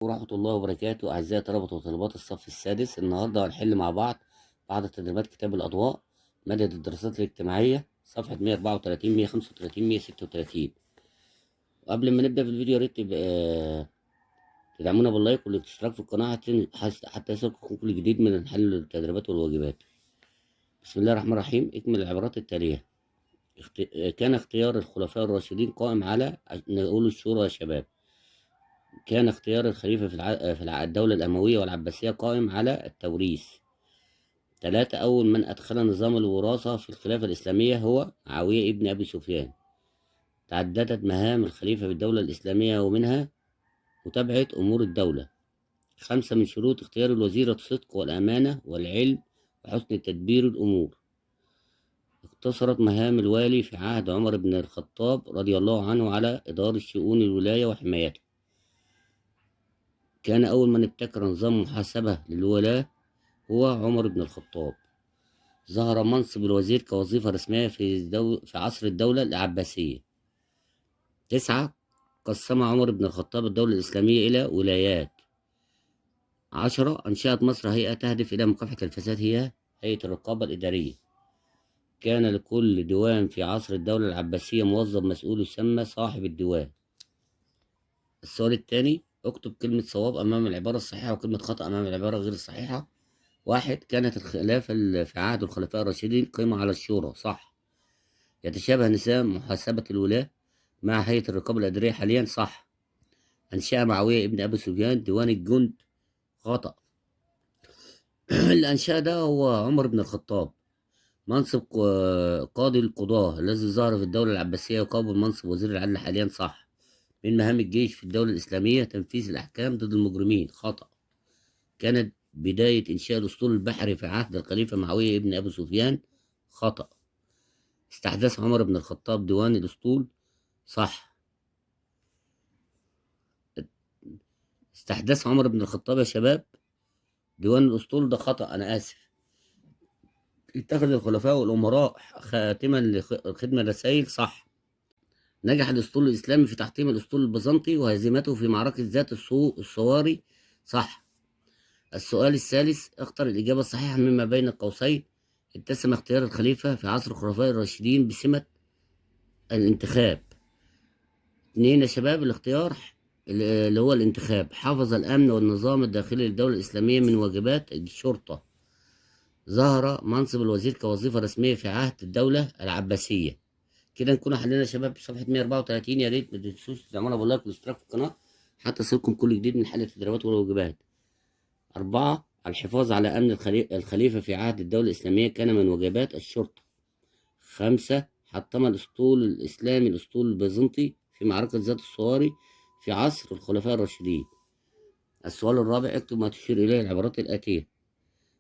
ورحمة الله وبركاته. أعزائي طلبة وطالبات الصف السادس، النهاردة هنحل مع بعض تدريبات كتاب الأضواء مادة الدراسات الاجتماعية، صفحة 134 135 136. وقبل ما نبدأ في الفيديو يا ريت تدعمونا باللايك والاشتراك في القناة حتى يصلكم كل جديد من حل التدريبات والواجبات. بسم الله الرحمن الرحيم. اكمل العبارات التالية. كان اختيار الخلفاء الراشدين قائم على، نقول الشورى يا شباب. كان اختيار الخليفة في الدولة الأموية والعباسية قائم على التوريث. 3. أول من أدخل نظام الوراثة في الخلافة الإسلامية هو معاوية ابن أبي سفيان. تعددت مهام الخليفة في الدولة الإسلامية ومنها متابعة أمور الدولة. 5. من شروط اختيار الوزير الصدق والأمانة والعلم وحسن تدبير الأمور. اقتصرت مهام الوالي في عهد عمر بن الخطاب رضي الله عنه على إدارة شؤون الولاية وحمايتها. كان أول من ابتكر نظام محاسبة للولاة هو عمر بن الخطاب. ظهر منصب الوزير كوظيفة رسمية في عصر الدولة العباسية. 9. قسم عمر بن الخطاب الدولة الإسلامية إلى ولايات. 10. أنشأت مصر هيئة تهدف إلى مكافحة الفساد، هي هيئة الرقابة الإدارية. كان لكل ديوان في عصر الدولة العباسية موظف مسؤول يسمى صاحب الديوان. السؤال الثاني، اكتب كلمة صواب أمام العبارة الصحيحة وكلمة خطأ أمام العبارة غير الصحيحة. 1. كانت الخلافة في عهد الخلفاء الراشدين قيمة على الشورى، صح. يتشابه نظام محاسبة الولاة مع هيئة الرقابة الإدارية حاليا، صح. أنشأ معاوية ابن أبي سفيان ديوان الجند، خطأ. اللي أنشأ ده هو عمر بن الخطاب. منصب قاضي القضاة الذي ظهر في الدولة العباسية يقابل منصب وزير العدل حاليا، صح. من مهام الجيش في الدولة الإسلامية تنفيذ الأحكام ضد المجرمين، خطأ. كانت بداية إنشاء الأسطول البحري في عهد الخليفة معاوية ابن أبي سفيان، خطأ. استحدث عمر بن الخطاب ديوان الأسطول، صح. استحدث عمر بن الخطاب يا شباب ديوان الأسطول، ده خطأ، أنا آسف. اتخذ الخلفاء والأمراء خاتما لخدمة الرسائل، صح. نجح الأسطول الإسلامي في تحطيم الأسطول البيزنطي وهزيمته في معركة ذات الصواري، صح. السؤال الثالث، اختر الإجابة الصحيحة مما بين قوسين. اتسم اختيار الخليفة في عصر الخلفاء الراشدين بسمة الانتخاب. 2 يا شباب، الاختيار اللي هو الانتخاب. حافظ الأمن والنظام الداخلي للدولة الإسلامية من واجبات الشرطة. ظهر منصب الوزير كوظيفة رسمية في عهد الدولة العباسية. كده نكون حلينا يا شباب صفحة 134. يا ريت ما تنسوش تعملوا باللايك والاشتراك في القناة حتى يصلكم كل جديد من حل التدريبات والواجبات. 4. الحفاظ على أمن الخليفة في عهد الدولة الإسلامية كان من واجبات الشرطة. 5. حطم الأسطول الإسلامي الأسطول البيزنطي في معركة ذات الصواري في عصر الخلفاء الراشدين. السؤال الرابع، اكتب ما تشير إليه العبارات الآتية.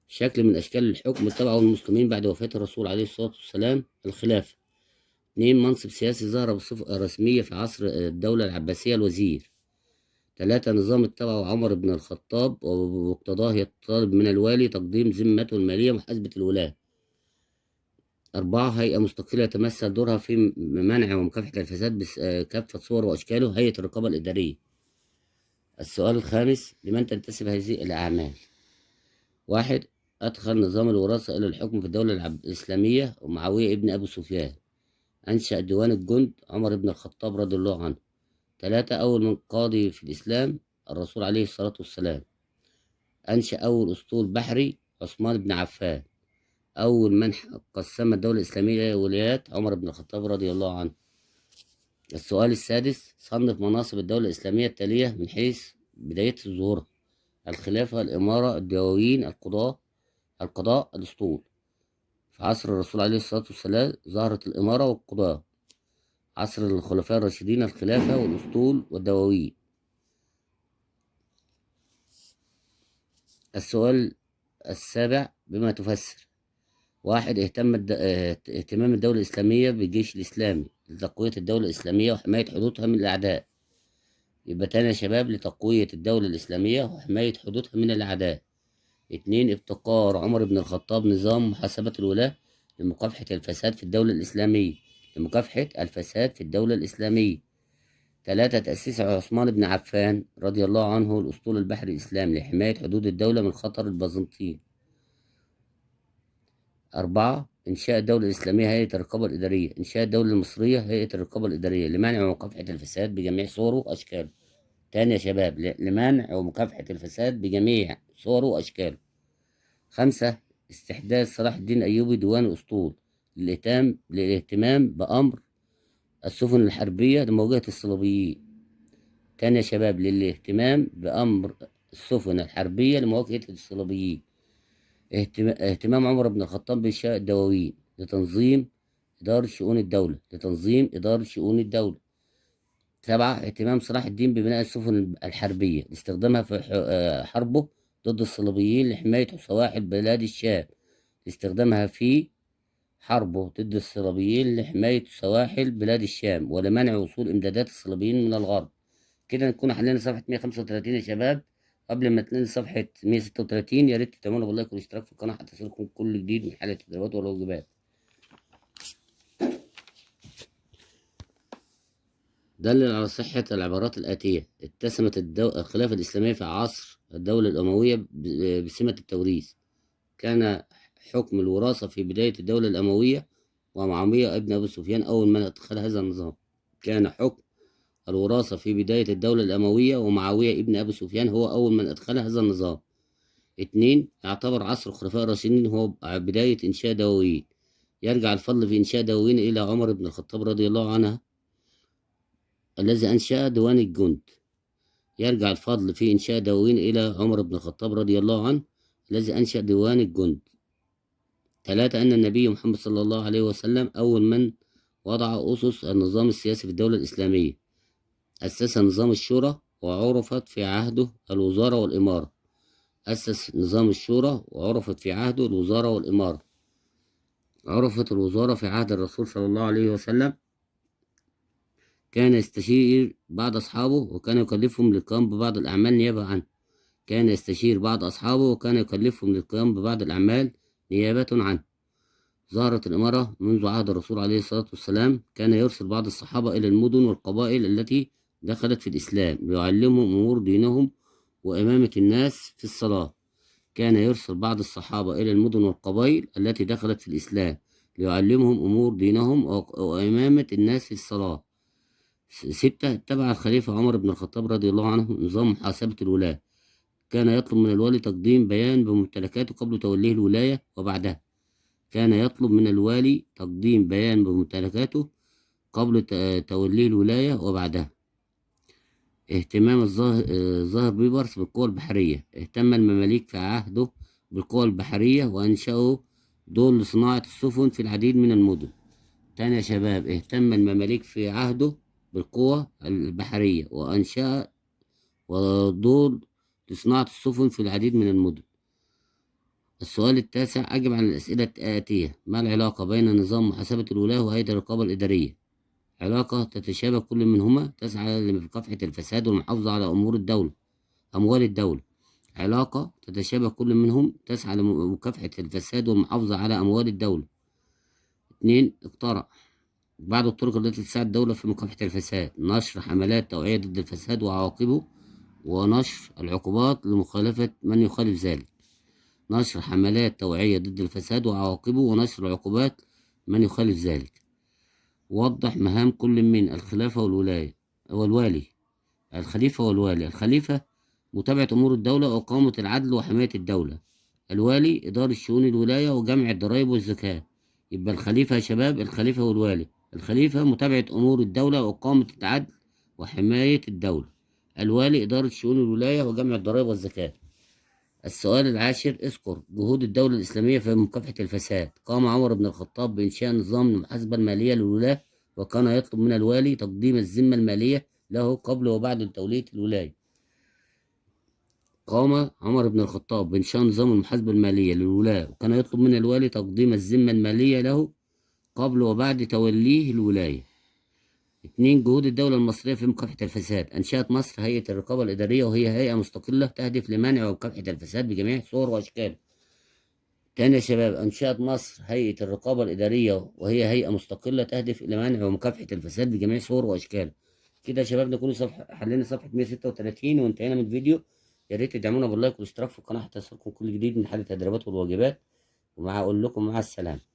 شكل من أشكال الحكم اتبعه المسلمين بعد وفاة الرسول عليه الصلاة والسلام، الخلافة. 2. منصب سياسي ظهر بصفة رسمية في عصر الدولة العباسية، الوزير. 3. نظام اتبعه عمر بن الخطاب وبمقتضاه يطالب من الوالي تقديم ذمته المالية ومحاسبة الولاة. 4. هيئة مستقلة يتمثل دورها في منع ومكافحة الفساد بكافة صوره وأشكاله، هيئة الرقابة الإدارية. السؤال الخامس، لمن تنتسب هذه الأعمال؟ 1. أدخل نظام الوراثة إلى الحكم في الدولة الإسلامية ومعاوية ابن أبي سفيان. أنشأ ديوان الجند عمر بن الخطاب رضي الله عنه. 3. أول من قاضي في الإسلام الرسول عليه الصلاة والسلام. أنشأ أول أسطول بحري عثمان بن عفان. أول من قسم الدولة الإسلامية إلى ولايات عمر بن الخطاب رضي الله عنه. السؤال السادس، صنف مناصب الدولة الإسلامية التالية من حيث بداية ظهورها. الخلافة، الإمارة، الدواوين، القضاء، الأسطول. في عصر الرسول عليه الصلاة والسلام ظهرت الإمارة والقضاء. عصر الخلفاء الراشدين الخلافة والأسطول والدواوين. السؤال السابع، بما تفسر. 1. اهتمام الدولة الإسلامية بالجيش الإسلامي لتقوية الدولة الإسلامية وحماية حدودها من الأعداء. يبقى تاني يا شباب، لتقوية الدولة الإسلامية وحماية حدودها من الأعداء. 2. ابتكار عمر بن الخطاب نظام محاسبة الولاة لمكافحة الفساد في الدولة الإسلامية. 3. تأسيس عثمان بن عفان رضي الله عنه الأسطول البحري الإسلامي لحماية حدود الدولة من خطر البيزنطيين. 4. إنشاء الدولة الإسلامية هيئة الرقابة الإدارية. إنشاء الدولة المصرية هيئة الرقابة الإدارية لمنع ومكافحة الفساد بجميع صوره وأشكاله. تاني يا شباب، لمنع ومكافحة الفساد بجميع صوره وأشكاله. 5. استحداث صلاح الدين الأيوبي ديوان الأسطول للاهتمام بأمر السفن الحربية لمواجهة الصليبيين. تاني يا شباب، للاهتمام بأمر السفن الحربية لمواجهة الصليبيين. اهتمام عمر بن الخطاب بإنشاء الدواوين لتنظيم إدارة شؤون الدولة. 7. اهتمام صلاح الدين ببناء السفن الحربية لاستخدامها في حربه ضد الصليبيين لحماية سواحل بلاد الشام. ولمنع وصول إمدادات الصليبيين من الغرب. كده نكون حلينا صفحة 135 يا شباب. قبل ما تنزل صفحة 136 يا ريت تعملوا باللايك والاشتراك في القناة حتى يصلكم كل جديد من حالة التدريبات والواجبات. دلل على صحة العبارات الآتية: اتسمت الخلافة الإسلامية في عصر الدولة الأموية بسمة التوريث. كان حكم الوراثة في بداية الدولة الأموية، ومعاوية ابن أبي سفيان أول من أدخل هذا النظام. كان حكم الوراثة في بداية الدولة الأموية، ومعاوية ابن أبي سفيان هو أول من أدخل هذا النظام. 2. يعتبر عصر الخلفاء الراشدين هو بداية إنشاء دواوين. يرجع الفضل في إنشاء دواوين إلى عمر بن الخطاب رضي الله عنه الذي أنشأ ديوان الجند. 3. أن النبي محمد صلى الله عليه وسلم أول من وضع أسس النظام السياسي في الدولة الإسلامية. أسس نظام الشورى وعرفت في عهده الوزارة والإمارة. عرفت الوزارة في عهد الرسول صلى الله عليه وسلم. كان يستشير بعض أصحابه وكان يكلفهم للقيام ببعض الأعمال نيابة عنه. ظهرت الإمارة منذ عهد الرسول عليه الصلاة والسلام. كان يرسل بعض الصحابة إلى المدن والقبائل التي دخلت في الإسلام ليعلمهم أمور دينهم وإمامة الناس في الصلاة. 6. اتبع الخليفة عمر بن الخطاب رضي الله عنه نظام محاسبة الولاة. كان يطلب من الوالي تقديم بيان بممتلكاته قبل توليه الولاية وبعدها. اهتمام الظاهر بيبرس بالقوى البحرية. اهتم المماليك في عهده بالقوى البحرية وأنشأوا دول لصناعة السفن في العديد من المدن. تاني يا شباب، اهتم المماليك في عهده بالقوى البحرية وأنشأ دول لصناعة السفن في العديد من المدن. السؤال التاسع، أجب عن الأسئلة الآتية: ما العلاقة بين نظام محاسبة الولاة وهيئة الرقابة الإدارية؟ علاقة تتشابه كل منهما تسعى لمكافحة الفساد والمحافظة على أموال الدولة. 2. اقترح بعض الطرق التي تساعد الدولة في مكافحة الفساد: نشر حملات توعية ضد الفساد وعواقبه، ونشر العقوبات لمخالفة من يخالف ذلك. وضح مهام كل من الخليفة والوالي. الخليفة متابعة أمور الدولة وإقامة العدل وحماية الدولة. الوالي إدارة شؤون الولاية وجمع الضرائب والزكاة. يبقى الخليفة يا شباب، الخليفة متابعة أمور الدولة وإقامة العدل وحماية الدولة. الوالي إدارة شؤون الولاية وجمع الضرائب والزكاة. السؤال العاشر، اذكر جهود الدولة الإسلامية في مكافحة الفساد. قام عمر بن الخطاب بإنشاء نظام المحاسبة المالية للولاة، وكان يطلب من الوالي تقديم الذمة المالية له قبل وبعد تولية الولاية. قام عمر بن الخطاب بإنشاء نظام المحاسبة المالية للولاة، وكان يطلب من الوالي تقديم الذمة المالية له قبل وبعد توليه الولاية. 2. جهود الدولة المصرية في مكافحة الفساد. أنشأت مصر هيئة الرقابة الإدارية، وهي هيئة مستقلة تهدف لمنع ومكافحة الفساد بجميع صوره وأشكاله. تاني يا شباب، أنشأت مصر هيئة الرقابة الإدارية، وهي هيئة مستقلة تهدف إلى منع ومكافحة الفساد بجميع صوره وأشكاله. كده يا شباب نكون حلينا صفحة 136 وانتهينا من الفيديو. يا ريت تدعمونا باللايك والاشتراك في القناة حتى يصلكم كل جديد من حل التدريبات والواجبات. ومع أقول لكم مع السلامة.